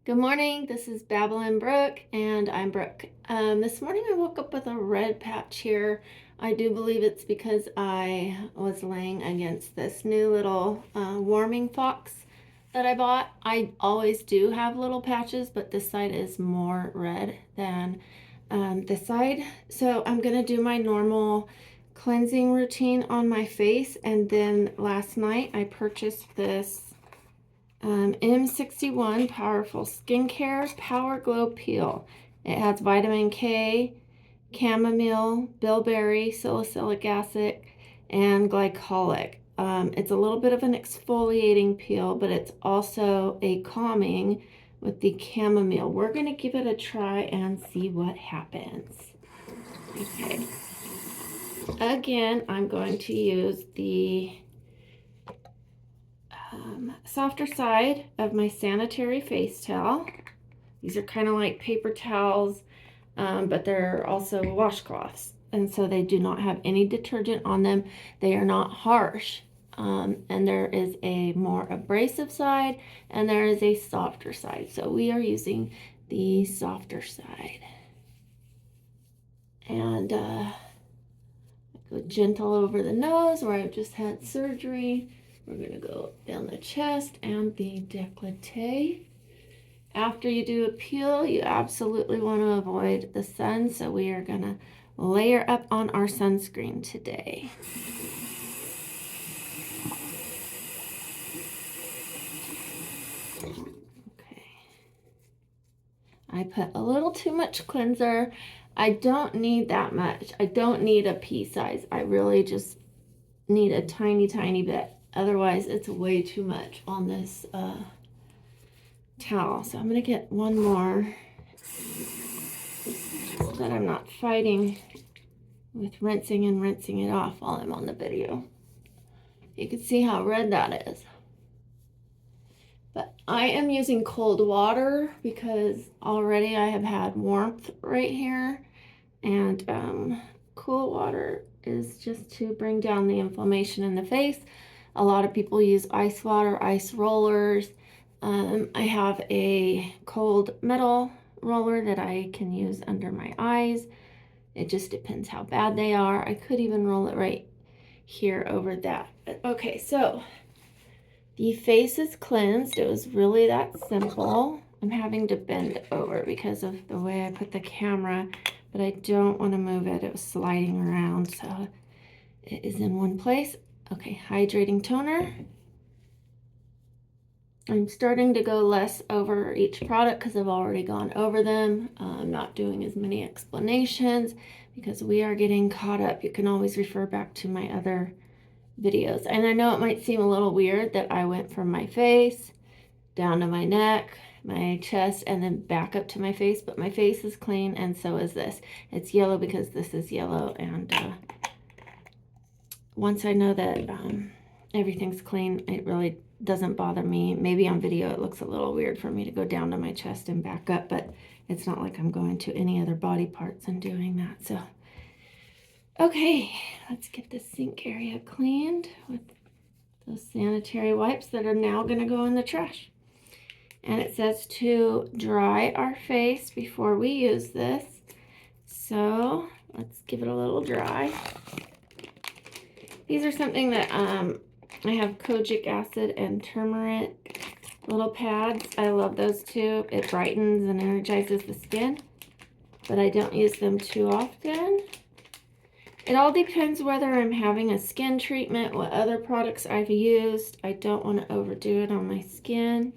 Good morning. This is Babylon Brooke, and I'm Brooke. This morning I woke up with a red patch here. I do believe it's because I was laying against this new little warming fox that I bought. I always do have little patches, but this side is more red than this side. So I'm going to do my normal cleansing routine on my face, and then last night I purchased this M61 Powerful Skincare Power Glow Peel. It has vitamin K, chamomile, bilberry, salicylic acid, and glycolic. It's a little bit of an exfoliating peel, but it's also a calming with the chamomile. We're going to give it a try and see what happens. Okay. Again, I'm going to use the softer side of my sanitary face towel. These are kind of like paper towels, but they're also washcloths, and so they do not have any detergent on them. They are not harsh, and there is a more abrasive side and there is a softer side, so we are using the softer side. And I go gentle over the nose where I've just had surgery. We're going to go down the chest and the décolleté. After you do a peel, you absolutely want to avoid the sun, so we are going to layer up on our sunscreen today. Okay. I put a little too much cleanser. I don't need that much. I don't need a pea size. I really just need a tiny, tiny bit. Otherwise, it's way too much on this towel. So I'm going to get one more so that I'm not fighting with rinsing and rinsing it off while I'm on the video. You can see how red that is. But I am using cold water because already I have had warmth right here. And cool water is just to bring down the inflammation in the face. A lot of people use ice water, ice rollers. I have a cold metal roller that I can use under my eyes. It just depends how bad they are. I could even roll it right here over that. Okay, so the face is cleansed. It was really that simple. I'm having to bend over because of the way I put the camera, but I don't want to move it. It was sliding around, so it is in one place. Okay, hydrating toner. I'm starting to go less over each product because I've already gone over them. I'm not doing as many explanations because we are getting caught up. You can always refer back to my other videos. And I know it might seem a little weird that I went from my face down to my neck, my chest, and then back up to my face, but my face is clean and so is this. It's yellow because this is yellow, and once I know that everything's clean, it really doesn't bother me. Maybe on video it looks a little weird for me to go down to my chest and back up, but it's not like I'm going to any other body parts and doing that. So okay, let's get the sink area cleaned with those sanitary wipes that are now going to go in the trash. And it says to dry our face before we use this. So let's give it a little dry. These are something that I have kojic acid and turmeric little pads. I love those too. It brightens and energizes the skin, but I don't use them too often. It all depends whether I'm having a skin treatment, what other products I've used. I don't want to overdo it on my skin.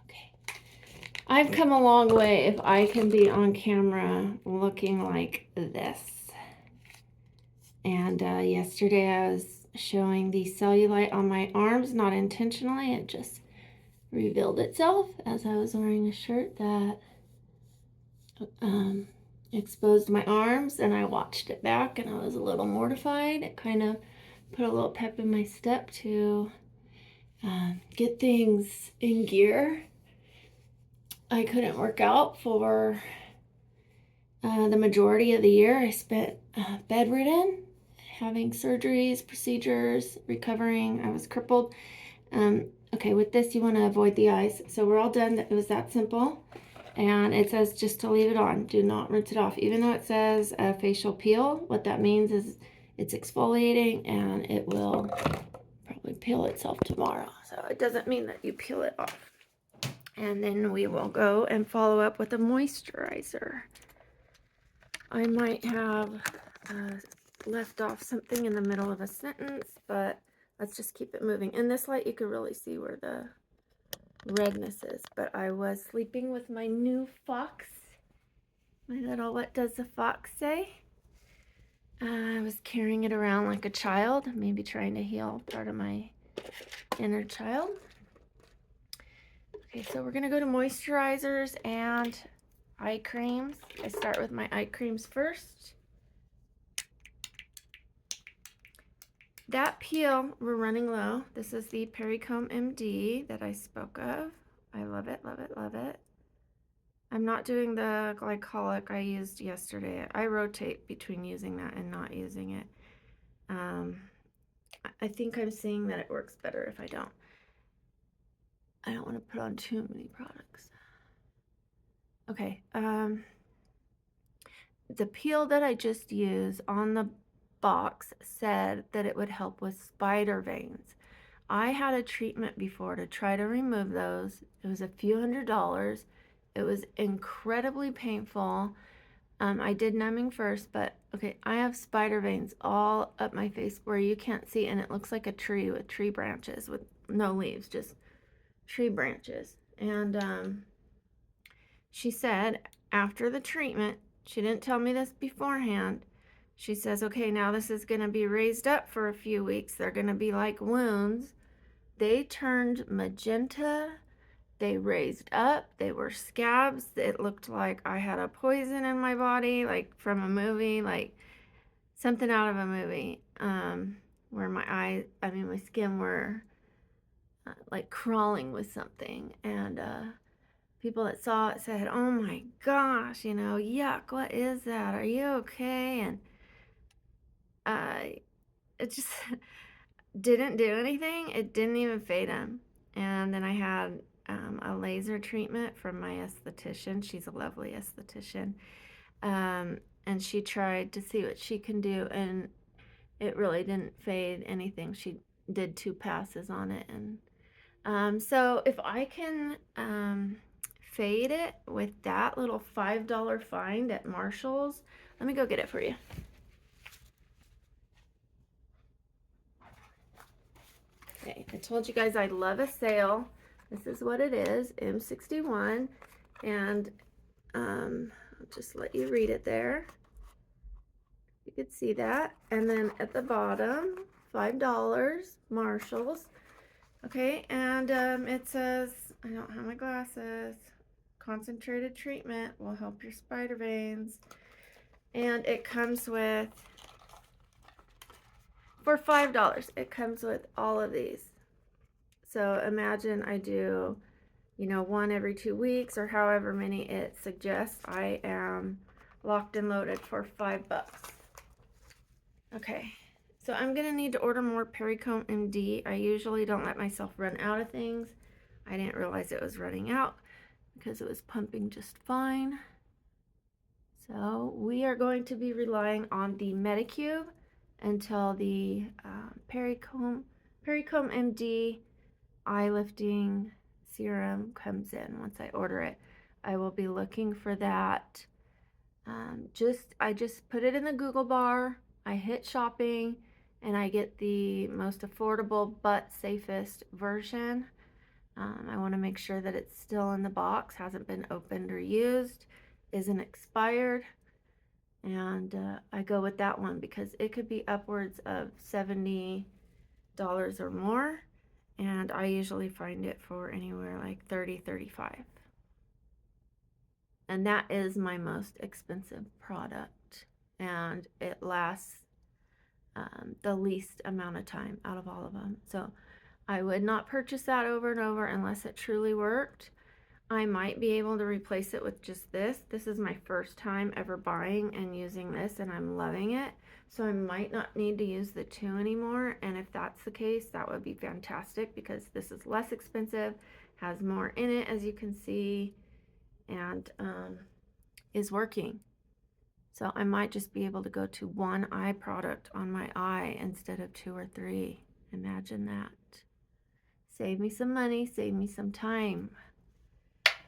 Okay. I've come a long way if I can be on camera looking like this. And yesterday I was showing the cellulite on my arms, not intentionally. It just revealed itself as I was wearing a shirt that exposed my arms, and I watched it back and I was a little mortified. It kind of put a little pep in my step to get things in gear. I couldn't work out for the majority of the year. I spent bedridden, having surgeries, procedures, recovering. I was crippled. Okay, with this you want to avoid the eyes. So we're all done. It was that simple. And it says just to leave it on. Do not rinse it off. Even though it says a facial peel, what that means is it's exfoliating and it will probably peel itself tomorrow. So it doesn't mean that you peel it off. And then we will go and follow up with a moisturizer. I might have left off something in the middle of a sentence, but let's just keep it moving. In this light, you can really see where the redness is, but I was sleeping with my new fox, my little what does the fox say? I was carrying it around like a child, maybe trying to heal part of my inner child. Okay, so we're gonna go to moisturizers and eye creams. I start with my eye creams first. That peel, we're running low. This is the Perricomb MD that I spoke of. I love it, love it, love it. I'm not doing the glycolic I used yesterday. I rotate between using that and not using it. I think I'm seeing that it works better if I don't. I don't want to put on too many products. Okay, the peel that I just used on the box said that it would help with spider veins. I had a treatment before to try to remove those. It was a few $100s. It was incredibly painful. I did numbing first, but okay, I have spider veins all up my face where you can't see, and it looks like a tree with tree branches with no leaves, just tree branches. And she said after the treatment, she didn't tell me this beforehand. She says, okay, now this is going to be raised up for a few weeks. They're going to be like wounds. They turned magenta. They raised up. They were scabs. It looked like I had a poison in my body, like from a movie, like something out of a movie, where my skin were like crawling with something. And people that saw it said, oh my gosh, yuck, what is that? Are you okay? And it just didn't do anything. It didn't even fade them. And then I had a laser treatment from my esthetician. She's a lovely esthetician. And she tried to see what she can do, and it really didn't fade anything. She did 2 passes on it. And so if I can fade it with that little $5 find at Marshall's, let me go get it for you. Okay, I told you guys I love a sale. This is what it is, M61, and I'll just let you read it there. You could see that. And then at the bottom, $5, Marshalls. Okay, and it says, I don't have my glasses, concentrated treatment will help your spider veins. And it comes with, for $5, it comes with all of these. So imagine I do, one every 2 weeks or however many it suggests. I am locked and loaded for $5. Okay, so I'm gonna need to order more Perricomb MD. I usually don't let myself run out of things. I didn't realize it was running out because it was pumping just fine. So we are going to be relying on the Medicube until the Perricomb MD eye lifting serum comes in. Once I order it, I will be looking for that. I just put it in the Google bar. I hit shopping and I get the most affordable but safest version. I want to make sure that it's still in the box, hasn't been opened or used, isn't expired. And I go with that one because it could be upwards of $70 or more. And I usually find it for anywhere like $30, $35. And that is my most expensive product. And it lasts the least amount of time out of all of them. So I would not purchase that over and over unless it truly worked. I might be able to replace it with just this. This is my first time ever buying and using this, and I'm loving it. So I might not need to use the 2 anymore. And if that's the case, that would be fantastic because this is less expensive, has more in it, as you can see, and is working. So I might just be able to go to 1 eye product on my eye instead of 2 or 3. Imagine that. Save me some money, save me some time.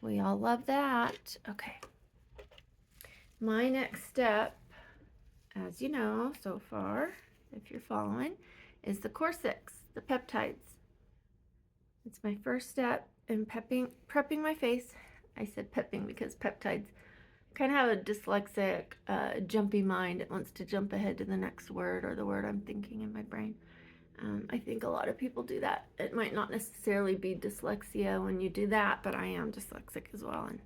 We all love that. Okay. My next step, as you know so far, if you're following, is the Core-Six, the peptides. It's my first step in prepping my face. I said pepping because peptides kind of have a dyslexic, jumpy mind. It wants to jump ahead to the next word or the word I'm thinking in my brain. I think a lot of people do that. It might not necessarily be dyslexia when you do that, but I am dyslexic as well, and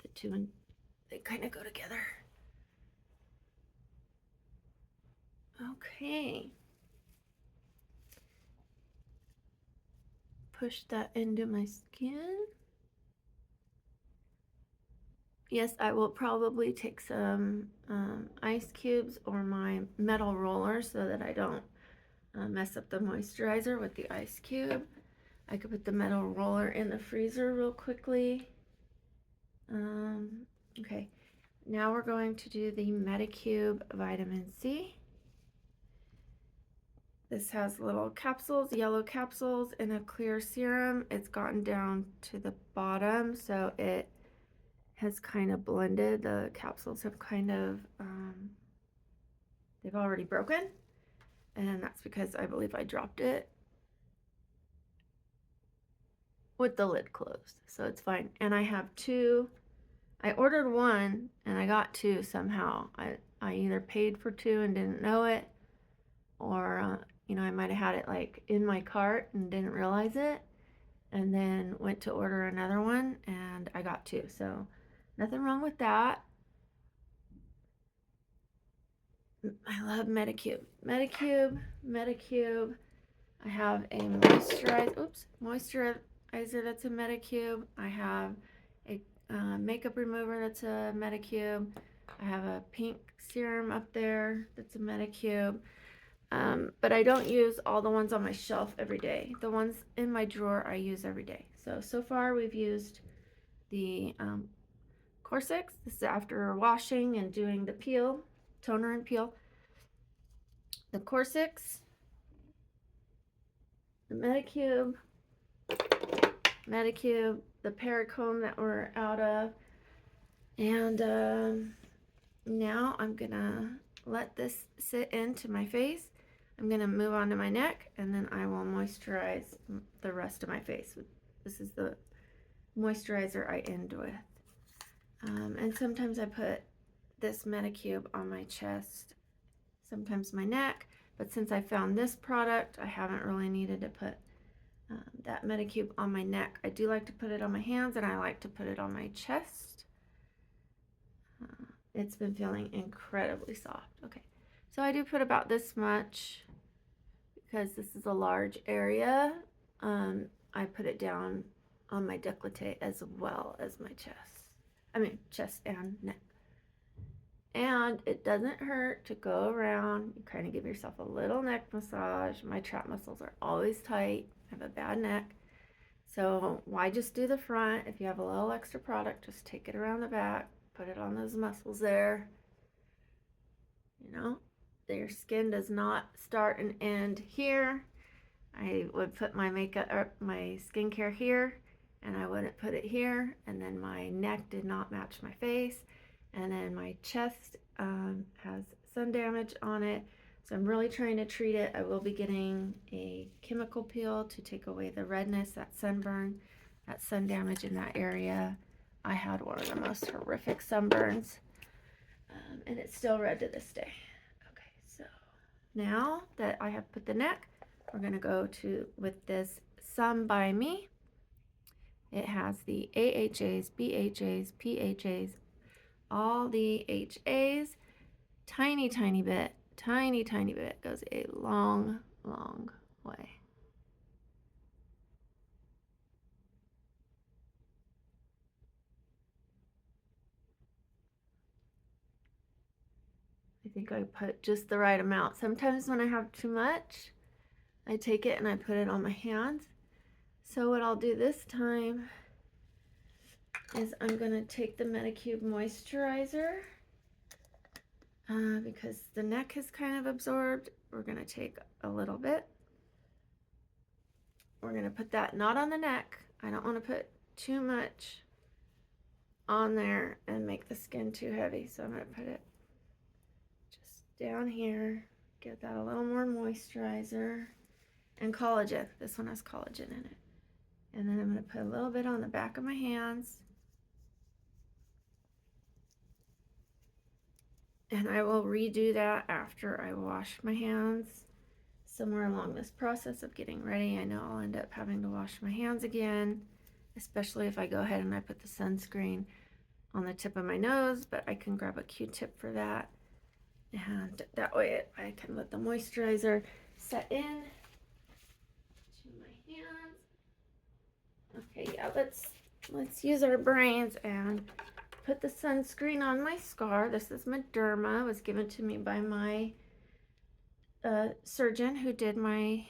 the two, and they kind of go together. Okay. Push that into my skin. Yes, I will probably take some ice cubes or my metal roller so that I don't mess up the moisturizer with the ice cube. I could put the metal roller in the freezer real quickly. Okay, now we're going to do the Medicube Vitamin C. This has little capsules, yellow capsules, in a clear serum. It's gotten down to the bottom, so it has kind of blended. The capsules have kind of, they've already broken, and that's because I believe I dropped it with the lid closed, so it's fine. And I have 2. I ordered 1 and I got 2 somehow. I either paid for 2 and didn't know it, or you know, I might have had it like in my cart and didn't realize it, and then went to order another one and I got 2. So nothing wrong with that. I love Medicube. Medicube. I have a moisturizer that's a Medicube. I have a makeup remover that's a Medicube. I have a pink serum up there that's a Medicube. But I don't use all the ones on my shelf every day. The ones in my drawer I use every day. So far we've used the Core-Six. This is after washing and doing the peel, toner and peel. The Core-Six, the Medicube, the Perricone that we're out of, and now I'm gonna let this sit into my face. I'm gonna move on to my neck, and then I will moisturize the rest of my face. This is the moisturizer I end with. And sometimes I put this Medicube on my chest, sometimes my neck, but since I found this product, I haven't really needed to put that Medicube on my neck. I do like to put it on my hands, and I like to put it on my chest. It's been feeling incredibly soft. Okay, so I do put about this much because this is a large area. I put it down on my décolleté as well as my chest. I mean, chest and neck. And it doesn't hurt to go around. You kind of give yourself a little neck massage. My trap muscles are always tight. I have a bad neck. So why just do the front? If you have a little extra product, just take it around the back. Put it on those muscles there. You know, your skin does not start and end here. I would put my makeup or my skincare here, and I wouldn't put it here. And then my neck did not match my face. And then my chest has sun damage on it. So I'm really trying to treat it. I will be getting a chemical peel to take away the redness, that sunburn, that sun damage in that area. I had one of the most horrific sunburns, and it's still red to this day. Okay, so now that I have put the neck, we're gonna go with this Some by Me. It has the AHAs, BHAs, PHAs, all the HAs, tiny bit, goes a long way. I think I put just the right amount. Sometimes when I have too much, I take it and I put it on my hands. So what I'll do this time is I'm going to take the Medicube moisturizer because the neck is kind of absorbed. We're going to take a little bit. We're going to put that not on the neck. I don't want to put too much on there and make the skin too heavy. So I'm going to put it just down here. Get that a little more moisturizer and collagen. This one has collagen in it. And then I'm going to put a little bit on the back of my hands. And I will redo that after I wash my hands. Somewhere along this process of getting ready, I know I'll end up having to wash my hands again, especially if I go ahead and I put the sunscreen on the tip of my nose, but I can grab a Q-tip for that. And that way I can let the moisturizer set in to my hands. Okay, yeah, let's use our brains and put the sunscreen on my scar. This is Mederma. It was given to me by my surgeon who did my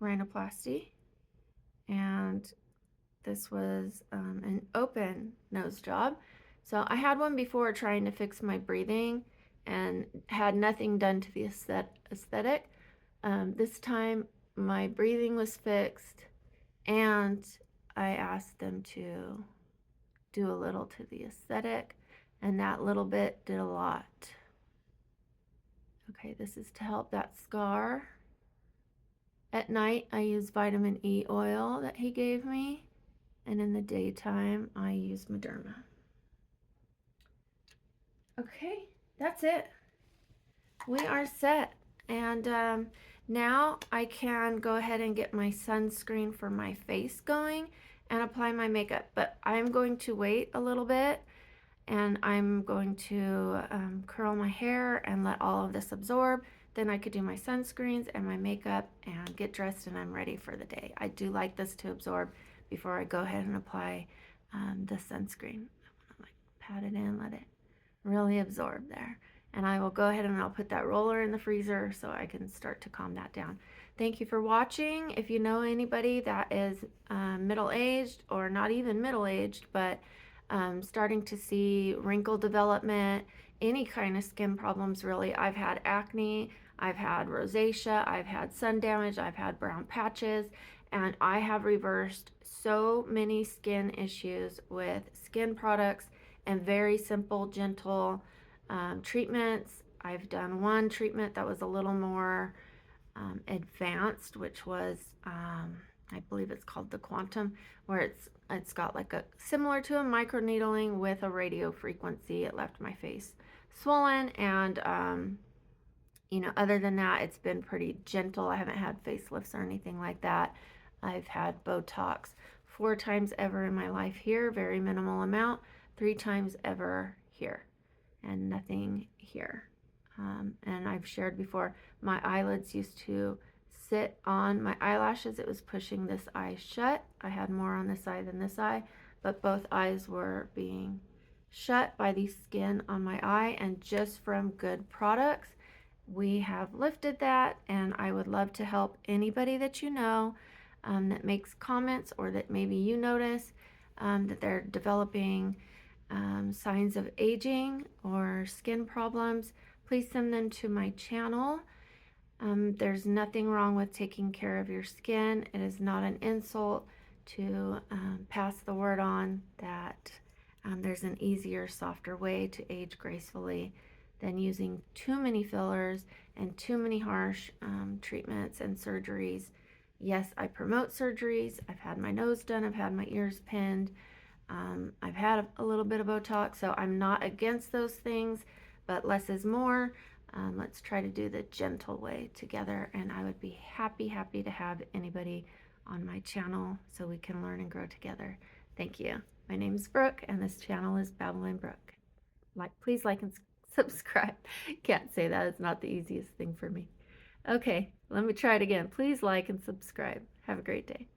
rhinoplasty, and this was an open nose job. So I had one before trying to fix my breathing and had nothing done to the aesthetic. This time my breathing was fixed, and I asked them to do a little to the aesthetic, and that little bit did a lot. Okay, this is to help that scar. At night, I use vitamin E oil that he gave me, and in the daytime, I use Mederma. Okay, that's it. We are set, and now I can go ahead and get my sunscreen for my face going and apply my makeup, but I'm going to wait a little bit, and I'm going to curl my hair and let all of this absorb. Then I could do my sunscreens and my makeup and get dressed, and I'm ready for the day. I do like this to absorb before I go ahead and apply the sunscreen. I want to like pat it in, let it really absorb there. And I will go ahead and I'll put that roller in the freezer so I can start to calm that down. Thank you for watching. If you know anybody that is middle-aged or not even middle-aged, but starting to see wrinkle development, any kind of skin problems really. I've had acne, I've had rosacea, I've had sun damage, I've had brown patches, and I have reversed so many skin issues with skin products and very simple, gentle treatments. I've done one treatment that was a little more advanced, which was I believe it's called the Quantum, where it's got like a similar to a microneedling with a radio frequency. It left my face swollen, and you know, other than that, it's been pretty gentle. I haven't had facelifts or anything like that. I've had Botox 4 times ever in my life here, very minimal amount, 3 times ever here, and nothing here. And I've shared before, my eyelids used to sit on my eyelashes. It was pushing this eye shut. I had more on this eye than this eye, but both eyes were being shut by the skin on my eye, and just from good products, we have lifted that. And I would love to help anybody that you know that makes comments, or that maybe you notice that they're developing signs of aging or skin problems. Please send them to my channel. There's nothing wrong with taking care of your skin. It is not an insult to pass the word on that there's an easier, softer way to age gracefully than using too many fillers and too many harsh treatments and surgeries. Yes, I promote surgeries. I've had my nose done. I've had my ears pinned. I've had a little bit of Botox, so I'm not against those things, but less is more. Let's try to do the gentle way together, and I would be happy to have anybody on my channel so we can learn and grow together. Thank you. My name is Brooke, and this channel is Babbling Brooke. Please like and subscribe. Can't say that. It's not the easiest thing for me. Okay, let me try it again. Please like and subscribe. Have a great day.